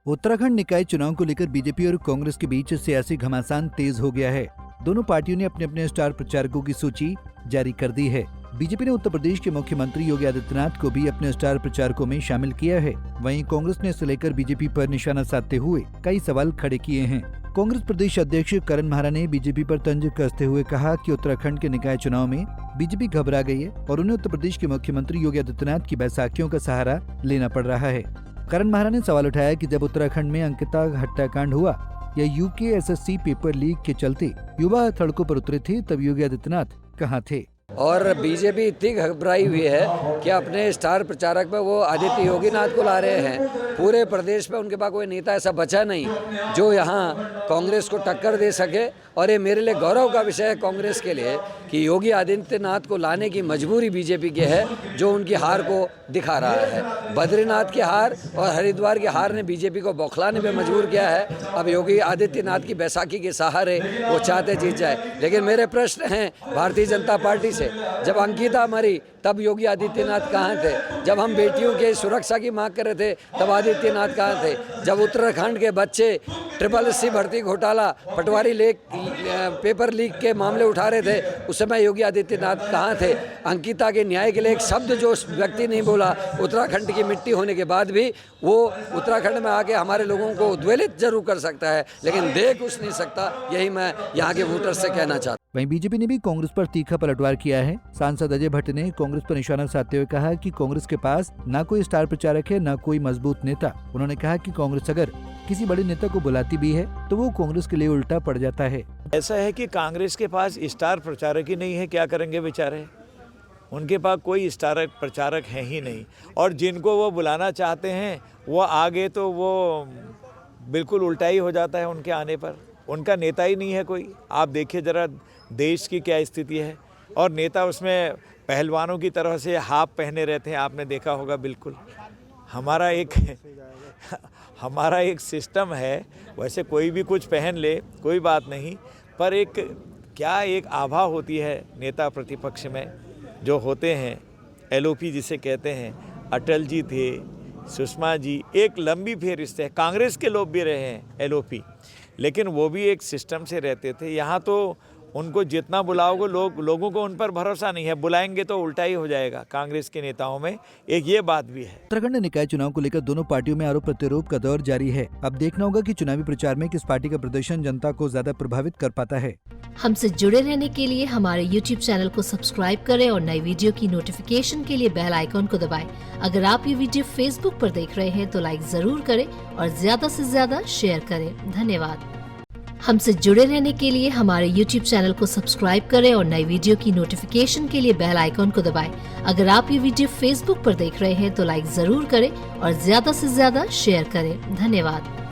उत्तराखंड निकाय चुनाव को लेकर बीजेपी और कांग्रेस के बीच सियासी घमासान तेज हो गया है। दोनों पार्टियों ने अपने अपने स्टार प्रचारकों की सूची जारी कर दी है। बीजेपी ने उत्तर प्रदेश के मुख्यमंत्री योगी आदित्यनाथ को भी अपने स्टार प्रचारकों में शामिल किया है। वहीं कांग्रेस ने इसे लेकर बीजेपी पर निशाना साधते हुए कई सवाल खड़े किए हैं। कांग्रेस प्रदेश अध्यक्ष करण महारा ने बीजेपी पर तंज कसते हुए कहा कि उत्तराखंड के निकाय चुनाव में बीजेपी घबरा गई है और उन्हें उत्तर प्रदेश के मुख्यमंत्री योगी आदित्यनाथ की बैसाखियों का सहारा लेना पड़ रहा है। करण महारा ने सवाल उठाया कि जब उत्तराखंड में अंकिता हत्याकांड हुआ या यूकेएसएससी पेपर लीक के चलते युवा सड़कों पर उतरे थे, तब योगी आदित्यनाथ कहाँ थे? और बीजेपी इतनी घबराई हुई है कि अपने स्टार प्रचारक पे वो आदित्य योगीनाथ को ला रहे हैं। पूरे प्रदेश में उनके पास कोई नेता ऐसा बचा नहीं जो यहाँ कांग्रेस को टक्कर दे सके। और ये मेरे लिए गौरव का विषय है कांग्रेस के लिए कि योगी आदित्यनाथ को लाने की मजबूरी बीजेपी की है, जो उनकी हार को दिखा रहा है। बद्रीनाथ की हार और हरिद्वार की हार ने बीजेपी को बौखलाने पे मजबूर किया है। अब योगी आदित्यनाथ की बैसाखी के सहारे वो चाहते जीत जाए। लेकिन मेरे प्रश्न हैं भारतीय जनता पार्टी से, जब अंकिता मरी तब योगी आदित्यनाथ कहाँ थे? जब हम बेटियों के सुरक्षा की मांग कर रहे थे तब आदित्यनाथ कहाँ थे? जब उत्तराखंड के बच्चे SSC भर्ती घोटाला, पटवारी पेपर लीक के मामले उठा रहे थे, उस समय योगी आदित्यनाथ कहाँ थे? अंकिता के न्याय के लिए एक शब्द जो व्यक्ति नहीं बोला। उत्तराखंड की मिट्टी होने के बाद भी वो उत्तराखंड में आके हमारे लोगों को उद्वेलित जरूर कर सकता है, लेकिन दे कुछ नहीं सकता। यही मैं यहाँ के वोटर्स से कहना चाहता हूँ। वहीं बीजेपी ने भी कांग्रेस पर तीखा पलटवार किया है। सांसद अजय भट्ट ने कांग्रेस पर निशाना साधते हुए कहा कि कांग्रेस के पास न कोई स्टार प्रचारक है, न कोई मजबूत नेता। उन्होंने कहा कि कांग्रेस अगर किसी बड़े नेता को बुलाती भी है तो वो कांग्रेस के लिए उल्टा पड़ जाता है। ऐसा है कि कांग्रेस के पास स्टार प्रचारक ही नहीं है, क्या करेंगे बेचारे? उनके पास कोई स्टार प्रचारक है ही नहीं। और जिनको वो बुलाना चाहते हैं वो आगे तो वो बिल्कुल उल्टा ही हो जाता है उनके आने पर। उनका नेता ही नहीं है कोई। आप देखिए जरा देश की क्या स्थिति है, और नेता उसमें पहलवानों की तरह से हाफ पहने रहते हैं, आपने देखा होगा। बिल्कुल हमारा एक सिस्टम है, वैसे कोई भी कुछ पहन ले कोई बात नहीं, पर एक आभा होती है नेता प्रतिपक्ष में जो होते हैं। LOP जिसे कहते हैं, अटल जी थे, सुषमा जी, एक लंबी फेहरिस्त है। कांग्रेस के लोग भी रहे हैं LOP, लेकिन वो भी एक सिस्टम से रहते थे। यहाँ तो उनको जितना बुलाओगे लोगों को उन पर भरोसा नहीं है, बुलाएंगे तो उल्टा ही हो जाएगा। कांग्रेस के नेताओं में एक ये बात भी है। उत्तराखंड निकाय चुनाव को लेकर दोनों पार्टियों में आरोप प्रत्यारोप का दौर जारी है। अब देखना होगा कि चुनावी प्रचार में किस पार्टी का प्रदर्शन जनता को ज्यादा प्रभावित कर पाता है। हमसे जुड़े रहने के लिए हमारे YouTube चैनल को सब्सक्राइब करें और नई वीडियो की नोटिफिकेशन के लिए बेल आइकॉन को दबाएं। अगर आप ये वीडियो Facebook पर देख रहे हैं तो लाइक जरूर करें और ज्यादा से ज्यादा शेयर करें। धन्यवाद। हमसे जुड़े रहने के लिए हमारे YouTube चैनल को सब्सक्राइब करें और नई वीडियो की नोटिफिकेशन के लिए बेल आइकॉन को दबाएं। अगर आप ये वीडियो Facebook पर देख रहे हैं तो लाइक जरूर करें और ज्यादा से ज्यादा शेयर करें। धन्यवाद।